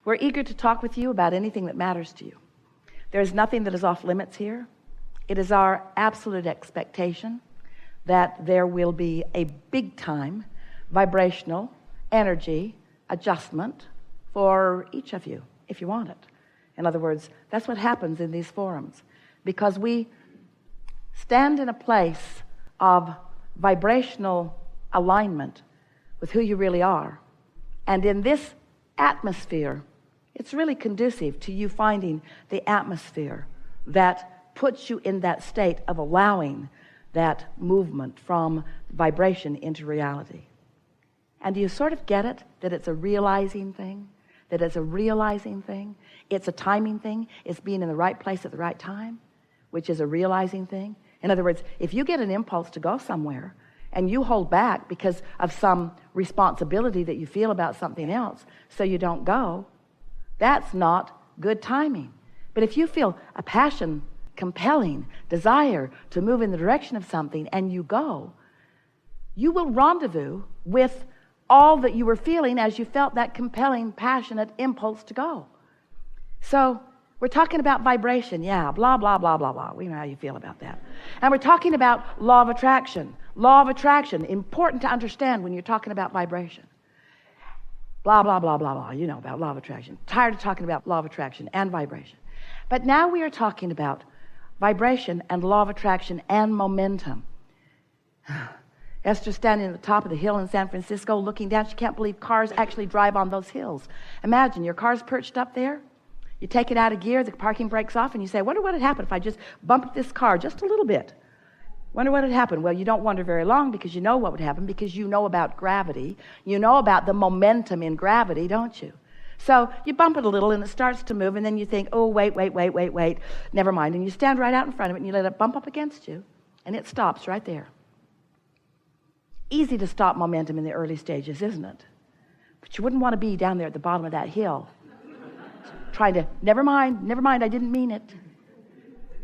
We're eager to talk with you about anything that matters to you. There is nothing that is off limits here. It is our absolute expectation that there will be a big-time vibrational energy adjustment for each of you, if you want it. In other words, that's what happens in these forums, because we stand in a place of vibrational alignment with who you really are. And in this atmosphere, it's really conducive to you finding the atmosphere that puts you in that state of allowing that movement from vibration into reality. And do you sort of get it, that it's a realizing thing? That it's a realizing thing? It's a timing thing. It's being in the right place at the right time, which is a realizing thing. In other words, if you get an impulse to go somewhere and you hold back because of some responsibility that you feel about something else, so you don't go, that's not good timing. But if you feel a passion, compelling desire to move in the direction of something and you go, you will rendezvous with all that you were feeling as you felt that compelling, passionate impulse to go. So we're talking about vibration, yeah, blah, blah, blah, blah, blah. We know how you feel about that. And we're talking about law of attraction. Law of attraction, important to understand when you're talking about vibration. Blah, blah, blah, blah, blah. You know about law of attraction. Tired of talking about law of attraction and vibration. But now we are talking about vibration and law of attraction and momentum. Esther's standing at the top of the hill in San Francisco looking down. She can't believe cars actually drive on those hills. Imagine your car's perched up there. You take it out of gear, the parking brake's off, and you say, wonder what would happen if I just bumped this car just a little bit. Wonder what would happen. Well, you don't wonder very long, because you know what would happen, because you know about gravity. You know about the momentum in gravity, don't you? So you bump it a little and it starts to move, and then you think, oh, wait, never mind. And you stand right out in front of it and you let it bump up against you, and it stops right there. Easy to stop momentum in the early stages, isn't it? But you wouldn't want to be down there at the bottom of that hill trying to, never mind, I didn't mean it.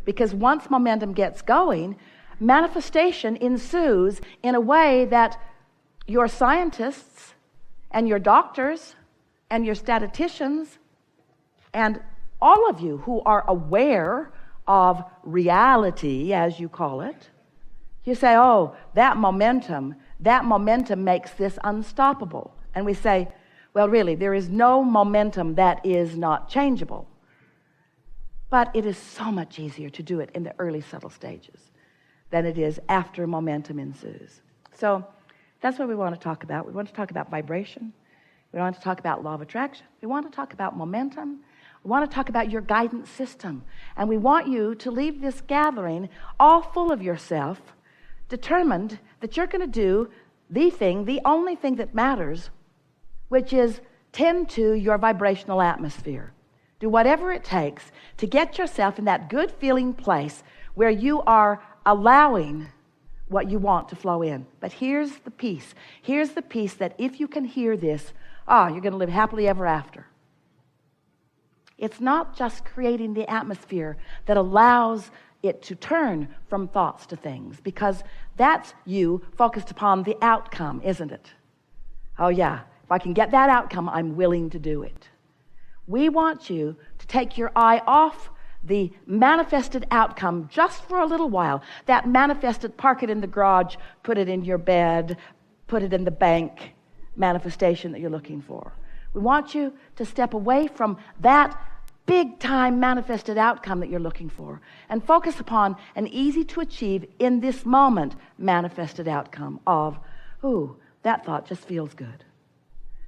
Because once momentum gets going, manifestation ensues in a way that your scientists and your doctors and your statisticians and all of you who are aware of reality, as you call it, you say, oh, that momentum makes this unstoppable. And we say, well, really, there is no momentum that is not changeable. But it is so much easier to do it in the early subtle stages than it is after momentum ensues. So that's what we want to talk about. We want to talk about vibration. We want to talk about law of attraction. We want to talk about momentum. We want to talk about your guidance system. And we want you to leave this gathering all full of yourself, determined that you're going to do the only thing that matters, which is tend to your vibrational atmosphere. Do whatever it takes to get yourself in that good feeling place where you are allowing what you want to flow in. But here's the piece. Here's the piece that if you can hear this, you're going to live happily ever after. It's not just creating the atmosphere that allows it to turn from thoughts to things, because that's you focused upon the outcome, isn't it? Oh yeah, if I can get that outcome, I'm willing to do it. We want you to take your eye off the manifested outcome just for a little while. That manifested, park it in the garage, put it in your bed, put it in the bank manifestation that you're looking for. We want you to step away from that big time manifested outcome that you're looking for and focus upon an easy to achieve in this moment manifested outcome of, ooh, that thought just feels good.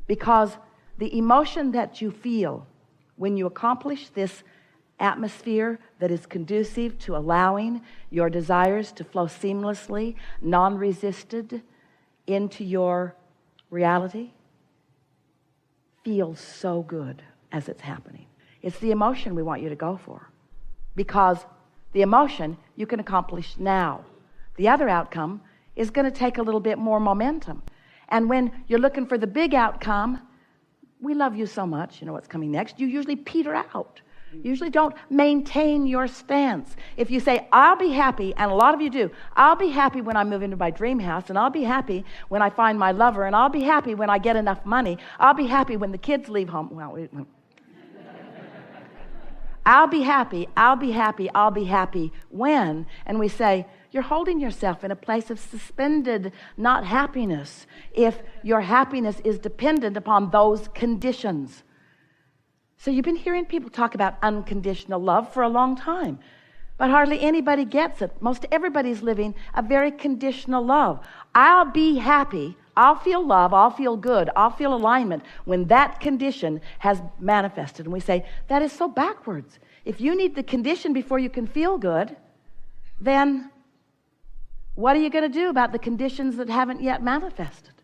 Because the emotion that you feel when you accomplish this atmosphere that is conducive to allowing your desires to flow seamlessly, non-resisted into your reality, feels so good as it's happening. It's the emotion we want you to go for, because the emotion you can accomplish now. The other outcome is going to take a little bit more momentum. And when you're looking for the big outcome, we love you so much, you know what's coming next, you usually peter out. You usually don't maintain your stance. If you say, I'll be happy, and a lot of you do, I'll be happy when I move into my dream house, and I'll be happy when I find my lover, and I'll be happy when I get enough money, I'll be happy when the kids leave home. Well, I'll be happy, I'll be happy, I'll be happy when, and we say, you're holding yourself in a place of suspended not happiness if your happiness is dependent upon those conditions. So you've been hearing people talk about unconditional love for a long time, but hardly anybody gets it. Most everybody's living a very conditional love. I'll be happy, I'll feel love, I'll feel good, I'll feel alignment when that condition has manifested. And we say, that is so backwards. If you need the condition before you can feel good, then what are you going to do about the conditions that haven't yet manifested?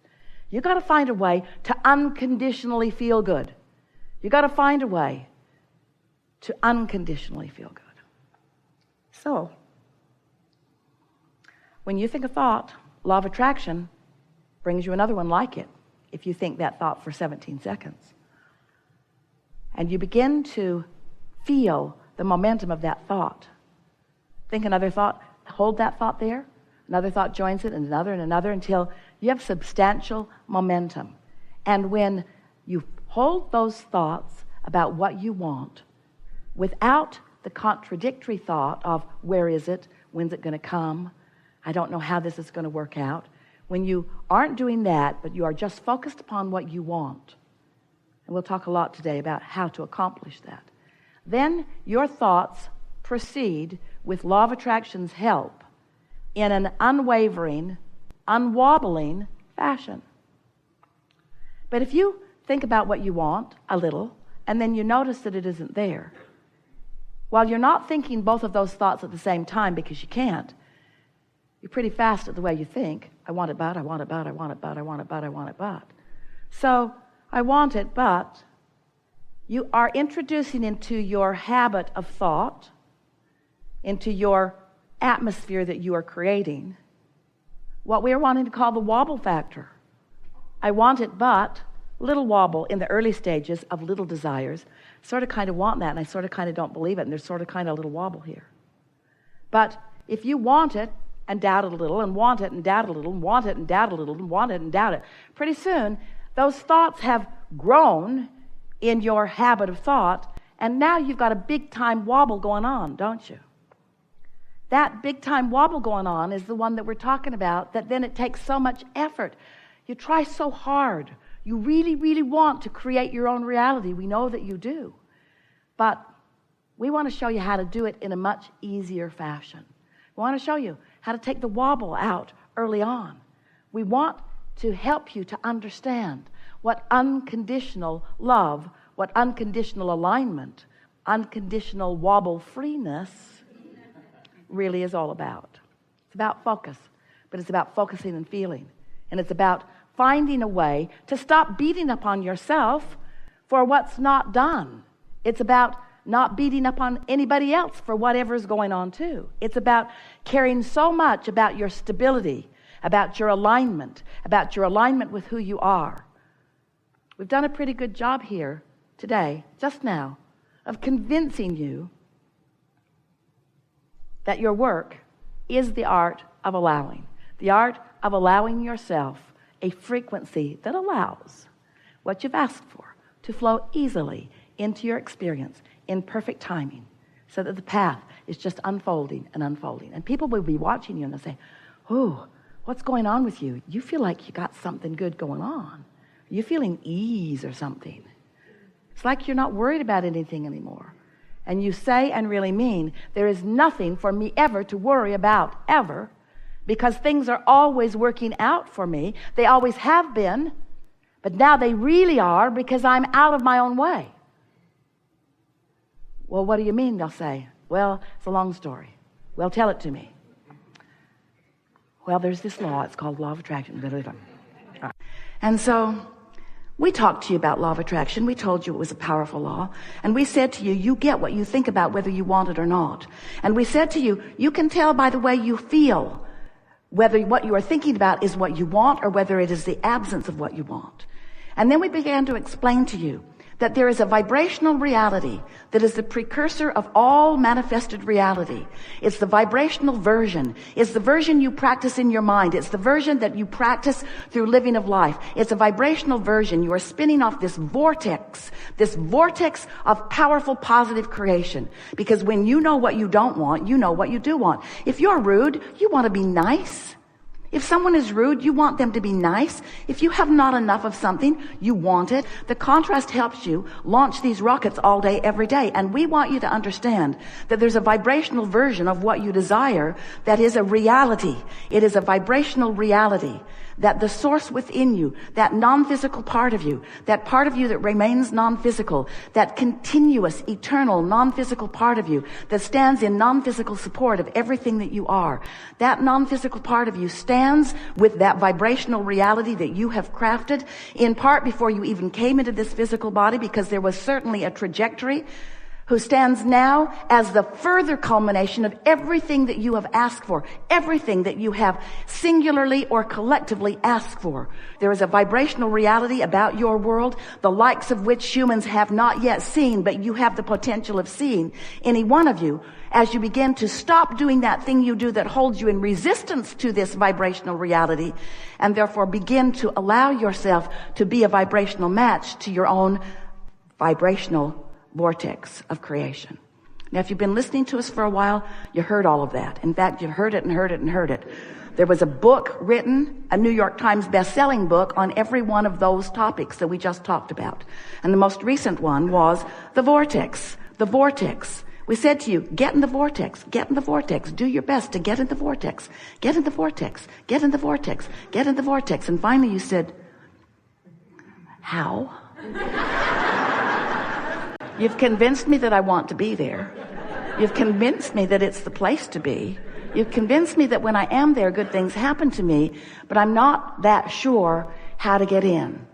You've got to find a way to unconditionally feel good. You've got to find a way to unconditionally feel good. So, when you think a thought, law of attraction brings you another one like it, if you think that thought for 17 seconds. And you begin to feel the momentum of that thought. Think another thought, hold that thought there. Another thought joins it, and another, until you have substantial momentum. And when you hold those thoughts about what you want without the contradictory thought of where is it, when's it going to come, I don't know how this is going to work out. When you aren't doing that, but you are just focused upon what you want, and we'll talk a lot today about how to accomplish that, then your thoughts proceed with law of attraction's help in an unwavering, unwobbling fashion. But if you think about what you want a little, and then you notice that it isn't there, while you're not thinking both of those thoughts at the same time because you can't, you're pretty fast at the way you think. I want it, but I want it, but I want it, but I want it, but I want it, but. So, I want it, but you are introducing into your habit of thought, into your atmosphere that you are creating, what we are wanting to call the wobble factor. I want it, but little wobble in the early stages of little desires. Sort of kind of want that, and I sort of kind of don't believe it, and there's sort of kind of a little wobble here. But if you want it and doubt it a little, and want it and doubt it a little, and want it and doubt it a little, and want it and doubt it, pretty soon those thoughts have grown in your habit of thought, and now you've got a big time wobble going on, don't you? That big time wobble going on is the one that we're talking about, that then it takes so much effort. You try so hard. You really, really want to create your own reality. We know that you do. But we want to show you how to do it in a much easier fashion. We want to show you how to take the wobble out early on. We want to help you to understand what unconditional love, what unconditional alignment, unconditional wobble freeness really is all about. It's about focus, but it's about focusing and feeling. And it's about finding a way to stop beating up on yourself for what's not done. It's about not beating up on anybody else for whatever's going on too. It's about caring so much about your stability, about your alignment with who you are. We've done a pretty good job here today, just now, of convincing you that your work is the art of allowing. The art of allowing yourself a frequency that allows what you've asked for to flow easily into your experience in perfect timing, so that the path is just unfolding and unfolding. And people will be watching you and they'll say, oh, what's going on with you? You feel like you got something good going on. You're feeling ease or something. It's like you're not worried about anything anymore. And you say and really mean, there is nothing for me ever to worry about, ever, because things are always working out for me. They always have been, but now they really are because I'm out of my own way. Well, what do you mean? They'll say. Well, it's a long story. Well, tell it to me. Well, there's this law. It's called law of attraction. And so we talked to you about law of attraction. We told you it was a powerful law. And we said to you, you get what you think about whether you want it or not. And we said to you, you can tell by the way you feel whether what you are thinking about is what you want or whether it is the absence of what you want. And then we began to explain to you that there is a vibrational reality that is the precursor of all manifested reality. It's the vibrational version. It's the version you practice in your mind. It's the version that you practice through living of life. It's a vibrational version. You are spinning off this vortex of powerful positive creation. Because when you know what you don't want, you know what you do want. If you're rude, you want to be nice. If someone is rude, you want them to be nice. If you have not enough of something, you want it. The contrast helps you launch these rockets all day, every day. And we want you to understand that there's a vibrational version of what you desire that is a reality. It is a vibrational reality. That the source within you, that non-physical part of you that remains non-physical, that continuous, eternal, non-physical part of you that stands in non-physical support of everything that you are, that non-physical part of you stands with that vibrational reality that you have crafted, in part before you even came into this physical body, because there was certainly a trajectory, who stands now as the further culmination of everything that you have asked for, everything that you have singularly or collectively asked for. There is a vibrational reality about your world, the likes of which humans have not yet seen, but you have the potential of seeing. Any one of you, as you begin to stop doing that thing you do that holds you in resistance to this vibrational reality, and therefore begin to allow yourself to be a vibrational match to your own vibrational vortex of creation. Now, if you've been listening to us for a while, you heard all of that. In fact, you've heard it and heard it and heard it. There was a book written, a New York Times best-selling book, on every one of those topics that we just talked about. And the most recent one was the vortex. The vortex. We said to you, get in the vortex, get in the vortex, do your best to get in the vortex, get in the vortex, get in the vortex, get in the vortex. And finally you said, how? You've convinced me that I want to be there. You've convinced me that it's the place to be. You've convinced me that when I am there, good things happen to me, but I'm not that sure how to get in.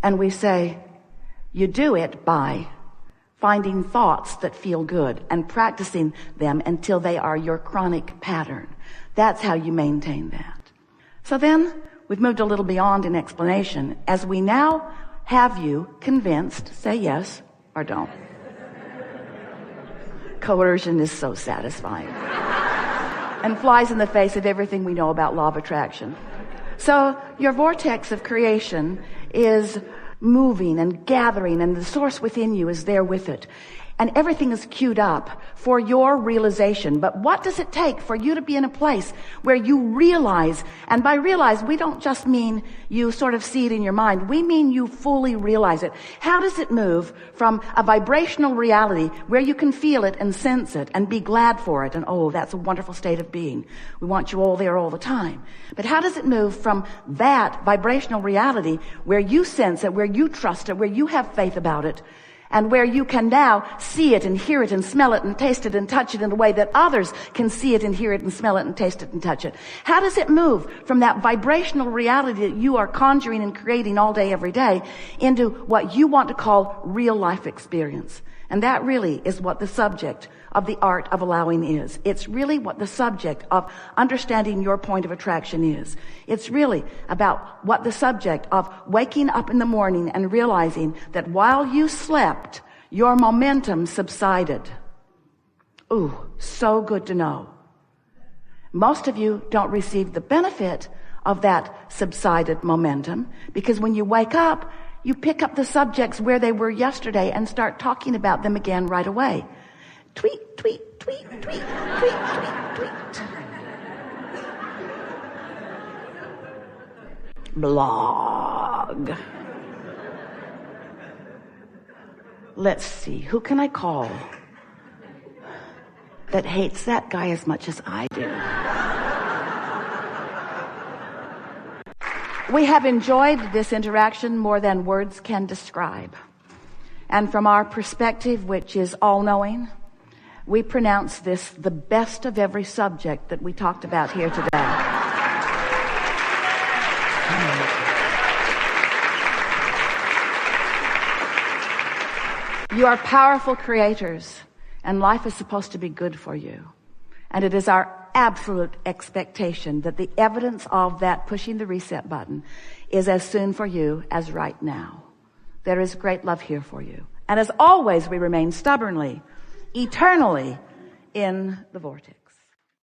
And we say, you do it by finding thoughts that feel good and practicing them until they are your chronic pattern. That's how you maintain that. So then we've moved a little beyond an explanation. As we now have you convinced, say yes or don't. Coercion is so satisfying and flies in the face of everything we know about law of attraction. So your vortex of creation is moving and gathering, and the source within you is there with it. And everything is queued up for your realization. But what does it take for you to be in a place where you realize, and by realize, we don't just mean you sort of see it in your mind. We mean you fully realize it. How does it move from a vibrational reality where you can feel it and sense it and be glad for it? And oh, that's a wonderful state of being. We want you all there all the time. But how does it move from that vibrational reality where you sense it, where you trust it, where you have faith about it, and where you can now see it and hear it and smell it and taste it and touch it in a way that others can see it and hear it and smell it and taste it and touch it? How does it move from that vibrational reality that you are conjuring and creating all day, every day, into what you want to call real life experience? And that really is what the subject of the art of allowing is. It's really what the subject of understanding your point of attraction is. It's really about what the subject of waking up in the morning and realizing that while you slept, your momentum subsided. Ooh, so good to know. Most of you don't receive the benefit of that subsided momentum, because when you wake up, you pick up the subjects where they were yesterday and start talking about them again right away. Tweet, tweet, tweet, tweet, tweet, tweet, tweet. Blog. Let's see, who can I call that hates that guy as much as I do? We have enjoyed this interaction more than words can describe. And from our perspective, which is all-knowing, we pronounce this the best of every subject that we talked about here today. You are powerful creators, and life is supposed to be good for you. And it is our absolute expectation that the evidence of that pushing the reset button is as soon for you as right now. There is great love here for you. And as always, we remain stubbornly, eternally in the vortex.